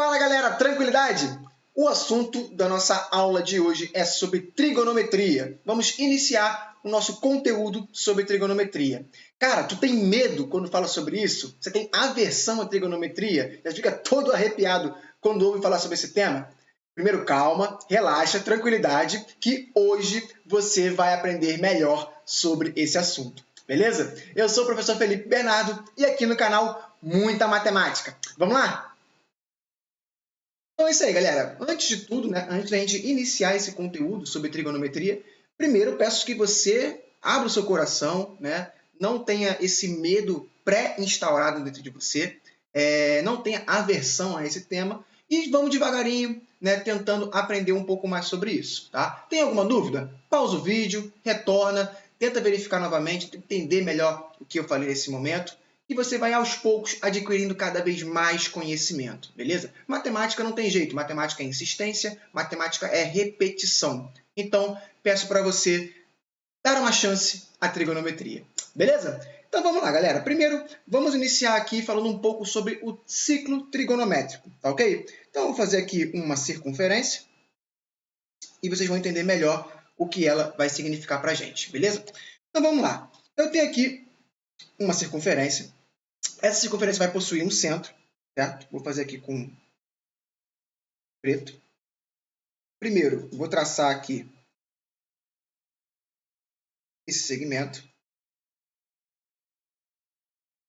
Fala galera, tranquilidade? O assunto da nossa aula de hoje é sobre trigonometria. Vamos iniciar o nosso conteúdo sobre trigonometria. Cara, tu tem medo quando fala sobre isso? Você tem aversão à trigonometria? Já fica todo arrepiado quando ouve falar sobre esse tema? Primeiro, calma, relaxa, tranquilidade, que hoje você vai aprender melhor sobre esse assunto. Beleza? Eu sou o professor Felipe Bernardo e aqui no canal Muita Matemática. Vamos lá? Então é isso aí, galera. Antes de tudo, antes da gente iniciar esse conteúdo sobre trigonometria, primeiro eu peço que você abra o seu coração, não tenha esse medo pré-instaurado dentro de você, não tenha aversão a esse tema e vamos devagarinho, tentando aprender um pouco mais sobre isso, tá? Tem alguma dúvida? Pausa o vídeo, retorna, tenta verificar novamente, entender melhor o que eu falei nesse momento. E você vai, aos poucos, adquirindo cada vez mais conhecimento, beleza? Matemática não tem jeito, matemática é insistência, matemática é repetição. Então, peço para você dar uma chance à trigonometria, beleza? Então, vamos lá, galera. Primeiro, vamos iniciar aqui falando um pouco sobre o ciclo trigonométrico, tá ok? Então, eu vou fazer aqui uma circunferência e vocês vão entender melhor o que ela vai significar para a gente, beleza? Então, vamos lá. Eu tenho aqui uma circunferência. Essa circunferência vai possuir um centro, certo? Vou fazer aqui com preto. Primeiro, vou traçar aqui esse segmento.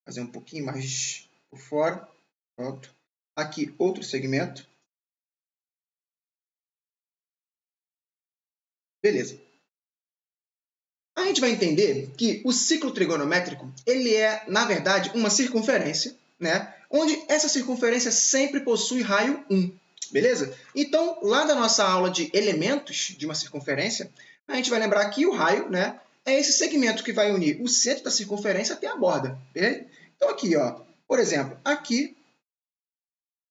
Fazer um pouquinho mais por fora. Pronto. Aqui, outro segmento. Beleza. A gente vai entender que o ciclo trigonométrico, ele é, na verdade, uma circunferência, onde essa circunferência sempre possui raio 1, beleza? Então, lá da nossa aula de elementos de uma circunferência, a gente vai lembrar que o raio, é esse segmento que vai unir o centro da circunferência até a borda, beleza? Então, aqui, ó, por exemplo, aqui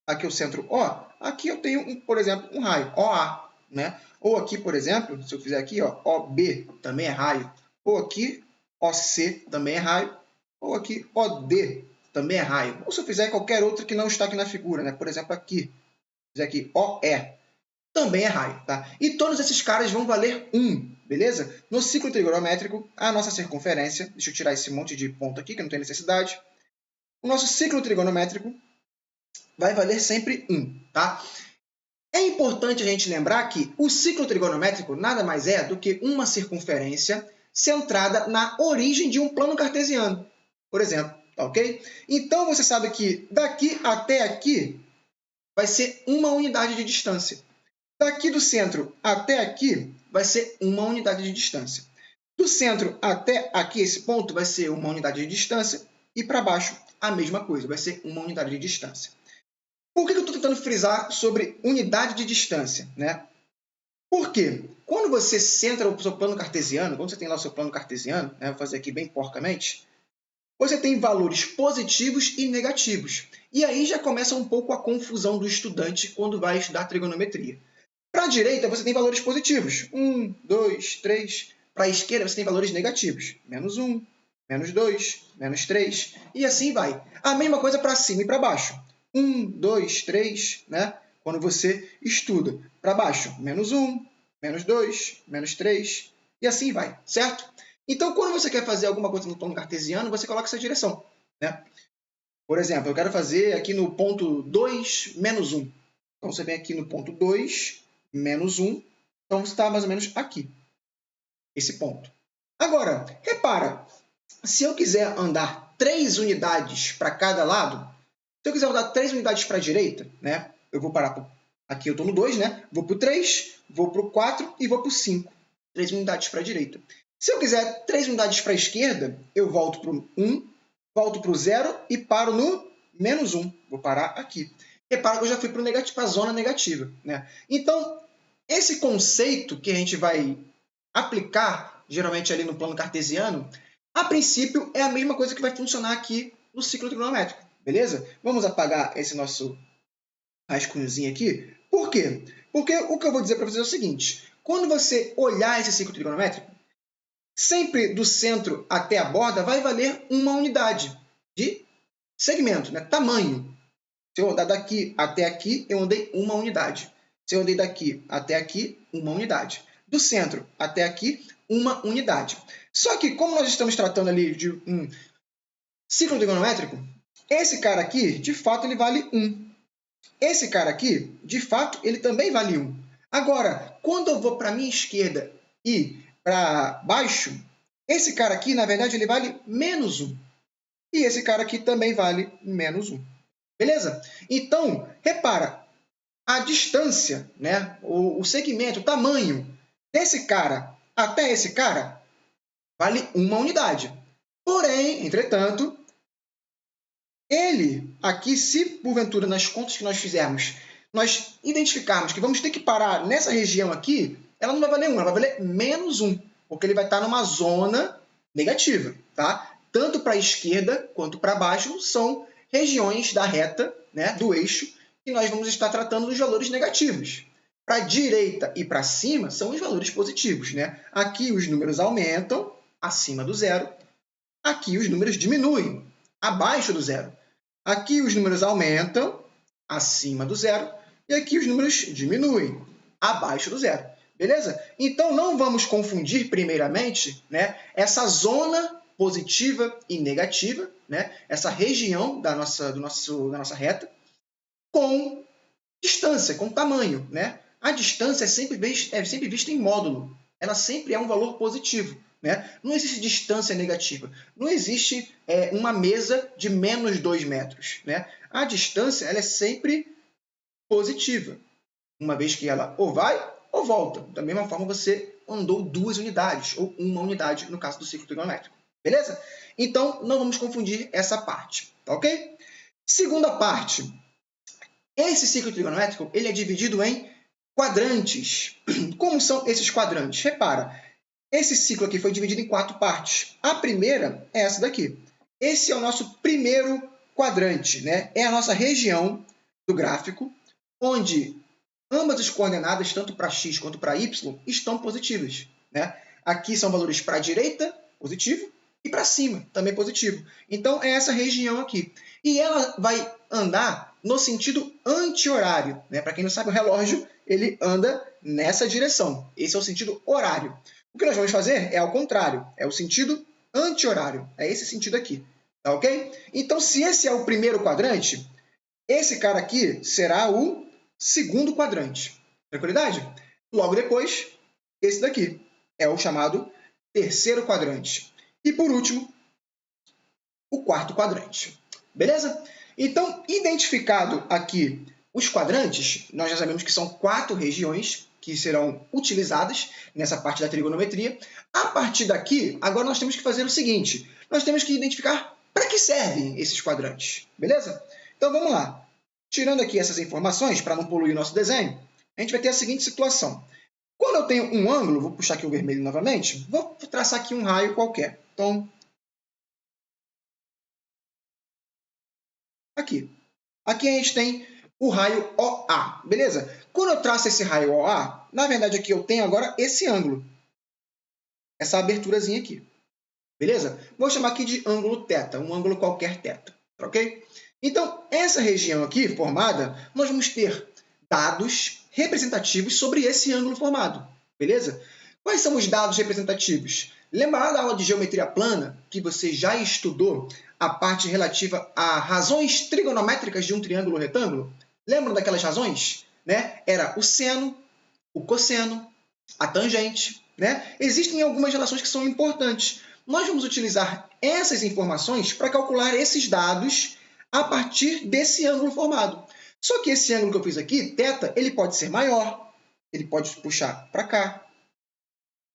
é o centro O, aqui eu tenho, por exemplo, um raio, OA, Ou aqui, por exemplo, se eu fizer aqui, ó, OB também é raio. Ou aqui, OC também é raio. Ou aqui, OD também é raio. Ou se eu fizer qualquer outro que não está aqui na figura, Por exemplo, aqui, fizer aqui, OE, também é raio, tá? E todos esses caras vão valer 1, beleza? No ciclo trigonométrico, a nossa circunferência, deixa eu tirar esse monte de ponto aqui, que não tem necessidade. O nosso ciclo trigonométrico vai valer sempre 1, tá? É importante a gente lembrar que o ciclo trigonométrico nada mais é do que uma circunferência centrada na origem de um plano cartesiano, por exemplo, tá ok? Então, você sabe que daqui até aqui vai ser uma unidade de distância. Daqui do centro até aqui vai ser uma unidade de distância. Do centro até aqui, esse ponto, vai ser uma unidade de distância. E para baixo, a mesma coisa, vai ser uma unidade de distância. Por que eu estou tentando frisar sobre unidade de distância? Por quê? Quando você centra o seu plano cartesiano, quando você tem lá o seu plano cartesiano, vou fazer aqui bem porcamente, você tem valores positivos e negativos. E aí já começa um pouco a confusão do estudante quando vai estudar trigonometria. Para a direita, você tem valores positivos. 1, 2, 3. Para a esquerda, você tem valores negativos. Menos 1, menos 2, menos 3. E assim vai. A mesma coisa para cima e para baixo. 1, 2, 3, Quando você estuda. Para baixo, menos 1, menos 2, menos 3, e assim vai, certo? Então, quando você quer fazer alguma coisa no plano cartesiano, você coloca essa direção, Por exemplo, eu quero fazer aqui no ponto 2, menos 1. Então, você vem aqui no ponto 2, menos 1. Então, você está mais ou menos aqui, esse ponto. Agora, repara, se eu quiser andar 3 unidades para cada lado, se eu quiser andar 3 unidades para a direita, eu vou parar aqui, eu estou no 2, Vou para o 3, vou para o 4 e vou para o 5. 3 unidades para a direita. Se eu quiser 3 unidades para a esquerda, eu volto para o 1, volto para o 0 e paro no menos 1. Vou parar aqui. Repara que eu já fui para a zona negativa. Então, esse conceito que a gente vai aplicar, geralmente ali no plano cartesiano, a princípio é a mesma coisa que vai funcionar aqui no ciclo trigonométrico. Beleza? Vamos apagar esse nosso rascunhozinho aqui. Por quê? Porque o que eu vou dizer para vocês é o seguinte. Quando você olhar esse ciclo trigonométrico, sempre do centro até a borda vai valer uma unidade de segmento, tamanho. Se eu andar daqui até aqui, eu andei 1 unidade. Se eu andei daqui até aqui, 1 unidade. Do centro até aqui, 1 unidade. Só que, como nós estamos tratando ali de um ciclo trigonométrico, esse cara aqui, de fato, ele vale 1. Esse cara aqui, de fato, ele também vale 1. Agora, quando eu vou para a minha esquerda e para baixo, esse cara aqui, na verdade, ele vale menos 1. E esse cara aqui também vale menos 1. Beleza? Então, repara, a distância, né, o segmento, o tamanho desse cara até esse cara vale 1 unidade. Porém, entretanto, ele aqui, se porventura nas contas que nós fizermos, nós identificarmos que vamos ter que parar nessa região aqui, ela não vai valer 1, ela vai valer menos 1, porque ele vai estar numa zona negativa, tá? Tanto para a esquerda quanto para baixo são regiões da reta, né, do eixo, que nós vamos estar tratando dos valores negativos. Para a direita e para cima são os valores positivos, né? Aqui os números aumentam acima do zero, aqui os números diminuem abaixo do zero. Aqui os números aumentam acima do zero e aqui os números diminuem abaixo do zero. Beleza? Então, não vamos confundir, primeiramente, né, essa zona positiva e negativa, né, essa região da nossa reta, com distância, com tamanho. Né? A distância é sempre vista em módulo. Ela sempre é um valor positivo. Né? Não existe distância negativa. Não existe uma mesa de menos 2 metros. Né? A distância ela é sempre positiva, uma vez que ela ou vai ou volta. Da mesma forma, você andou 2 unidades, ou 1 unidade, no caso do ciclo trigonométrico. Beleza? Então, não vamos confundir essa parte. Tá ok? Segunda parte. Esse ciclo trigonométrico ele é dividido em quadrantes. Como são esses quadrantes? Repara, esse ciclo aqui foi dividido em 4 partes. A primeira é essa daqui. Esse é o nosso primeiro quadrante, né? É a nossa região do gráfico, onde ambas as coordenadas, tanto para x quanto para y, estão positivas. Né? Aqui são valores para a direita, positivo, e para cima, também positivo. Então, é essa região aqui. E ela vai andar no sentido anti-horário. Né? Para quem não sabe, o relógio ele anda nessa direção. Esse é o sentido horário. O que nós vamos fazer é ao contrário, é o sentido anti-horário. É esse sentido aqui. Tá ok? Então, se esse é o primeiro quadrante, esse cara aqui será o segundo quadrante. Tranquilidade? Logo depois, esse daqui é o chamado terceiro quadrante. E, por último, o quarto quadrante. Beleza? Então, identificado aqui os quadrantes, nós já sabemos que são 4 regiões que serão utilizadas nessa parte da trigonometria. A partir daqui, agora nós temos que fazer o seguinte. Nós temos que identificar para que servem esses quadrantes. Beleza? Então, vamos lá. Tirando aqui essas informações, para não poluir o nosso desenho, a gente vai ter a seguinte situação. Quando eu tenho um ângulo, vou puxar aqui o vermelho novamente, vou traçar aqui um raio qualquer. Então, aqui. Aqui a gente tem o raio OA, beleza? Quando eu traço esse raio OA, na verdade aqui eu tenho agora esse ângulo. Essa aberturazinha aqui. Beleza? Vou chamar aqui de ângulo θ, um ângulo qualquer θ, ok? Então, essa região aqui formada, nós vamos ter dados representativos sobre esse ângulo formado, beleza? Quais são os dados representativos? Lembra da aula de geometria plana, que você já estudou a parte relativa a razões trigonométricas de um triângulo retângulo? Lembram daquelas razões? Né? Era o seno, o cosseno, a tangente. Né? Existem algumas relações que são importantes. Nós vamos utilizar essas informações para calcular esses dados a partir desse ângulo formado. Só que esse ângulo que eu fiz aqui, θ, ele pode ser maior, ele pode puxar para cá.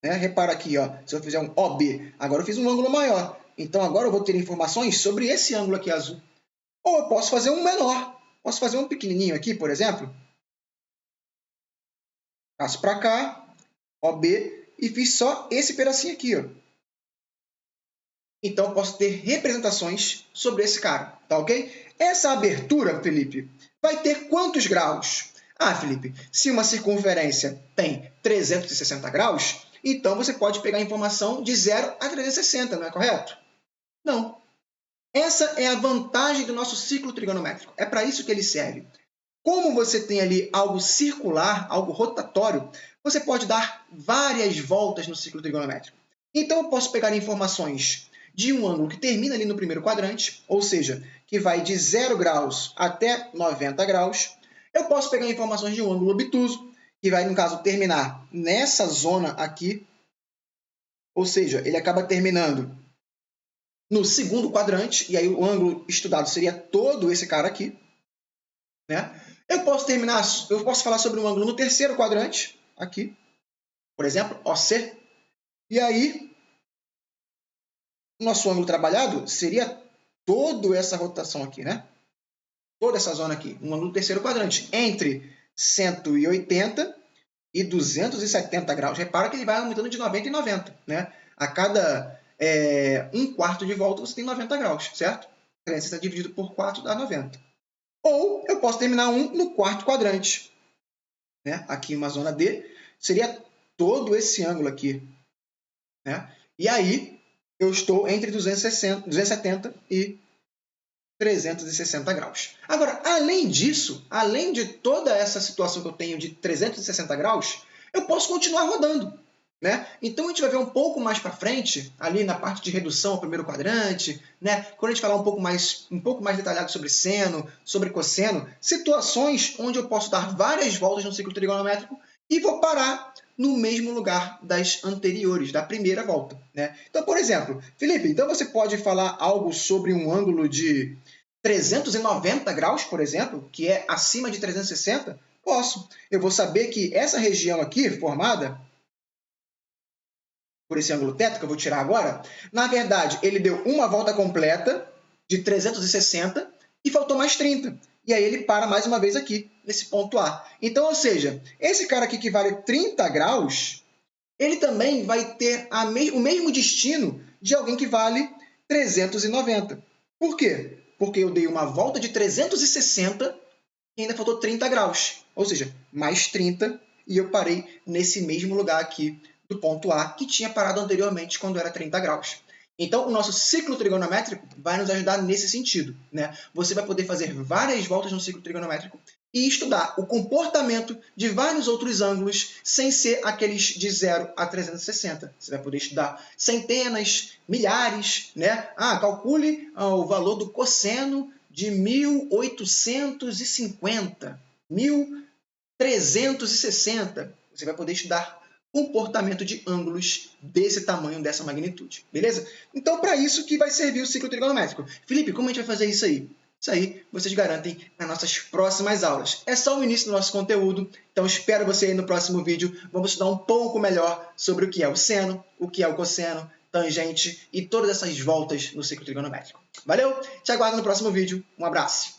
Né? Repara aqui, ó, se eu fizer um OB, agora eu fiz um ângulo maior. Então, agora eu vou ter informações sobre esse ângulo aqui azul. Ou eu posso fazer um menor. Posso fazer um pequenininho aqui, por exemplo. Passo para cá, OB, e fiz só esse pedacinho aqui. Ó. Então, eu posso ter representações sobre esse cara, tá ok? Essa abertura, Felipe, vai ter quantos graus? Ah, Felipe, se uma circunferência tem 360 graus, então você pode pegar a informação de 0 a 360, não é correto? Não. Essa é a vantagem do nosso ciclo trigonométrico. É para isso que ele serve. Como você tem ali algo circular, algo rotatório, você pode dar várias voltas no ciclo trigonométrico. Então, eu posso pegar informações de um ângulo que termina ali no primeiro quadrante, ou seja, que vai de 0 graus até 90 graus. Eu posso pegar informações de um ângulo obtuso, que vai, no caso, terminar nessa zona aqui, ou seja, ele acaba terminando no segundo quadrante, e aí o ângulo estudado seria todo esse cara aqui, né? Eu posso falar sobre um ângulo no terceiro quadrante, aqui, por exemplo, OC, e aí o nosso ângulo trabalhado seria toda essa rotação aqui, né? Toda essa zona aqui, um ângulo no terceiro quadrante, entre 180 e 270 graus. Repara que ele vai aumentando de 90 em 90, né? A cada um quarto de volta você tem 90 graus, certo? 360 dividido por 4 dá 90. Ou eu posso terminar no quarto quadrante, né? Aqui uma zona D, seria todo esse ângulo aqui, né? E aí eu estou entre 270 e 360 graus. Agora, além disso, além de toda essa situação que eu tenho de 360 graus, eu posso continuar rodando, né? Então, a gente vai ver um pouco mais para frente, ali na parte de redução ao primeiro quadrante, né? Quando a gente falar um pouco mais detalhado sobre seno, sobre cosseno, situações onde eu posso dar várias voltas no ciclo trigonométrico e vou parar no mesmo lugar das anteriores, da primeira volta, né? Então, por exemplo, Felipe, então você pode falar algo sobre um ângulo de 390 graus, por exemplo, que é acima de 360? Posso. Eu vou saber que essa região aqui, formada por esse ângulo θ, que eu vou tirar agora, na verdade, ele deu uma volta completa de 360 e faltou mais 30. E aí ele para mais uma vez aqui, nesse ponto A. Então, ou seja, esse cara aqui que vale 30 graus, ele também vai ter o mesmo destino de alguém que vale 390. Por quê? Porque eu dei uma volta de 360 e ainda faltou 30 graus. Ou seja, mais 30 e eu parei nesse mesmo lugar aqui do ponto A, que tinha parado anteriormente quando era 30 graus. Então, o nosso ciclo trigonométrico vai nos ajudar nesse sentido, né? Você vai poder fazer várias voltas no ciclo trigonométrico e estudar o comportamento de vários outros ângulos sem ser aqueles de 0 a 360. Você vai poder estudar centenas, milhares, né? Calcule o valor do cosseno de 1850, 1360. Você vai poder estudar comportamento de ângulos desse tamanho, dessa magnitude, beleza? Então, para isso que vai servir o ciclo trigonométrico. Felipe, como a gente vai fazer isso aí? Isso aí vocês garantem nas nossas próximas aulas. É só o início do nosso conteúdo, então espero você aí no próximo vídeo. Vamos estudar um pouco melhor sobre o que é o seno, o que é o cosseno, tangente e todas essas voltas no ciclo trigonométrico. Valeu? Te aguardo no próximo vídeo. Um abraço!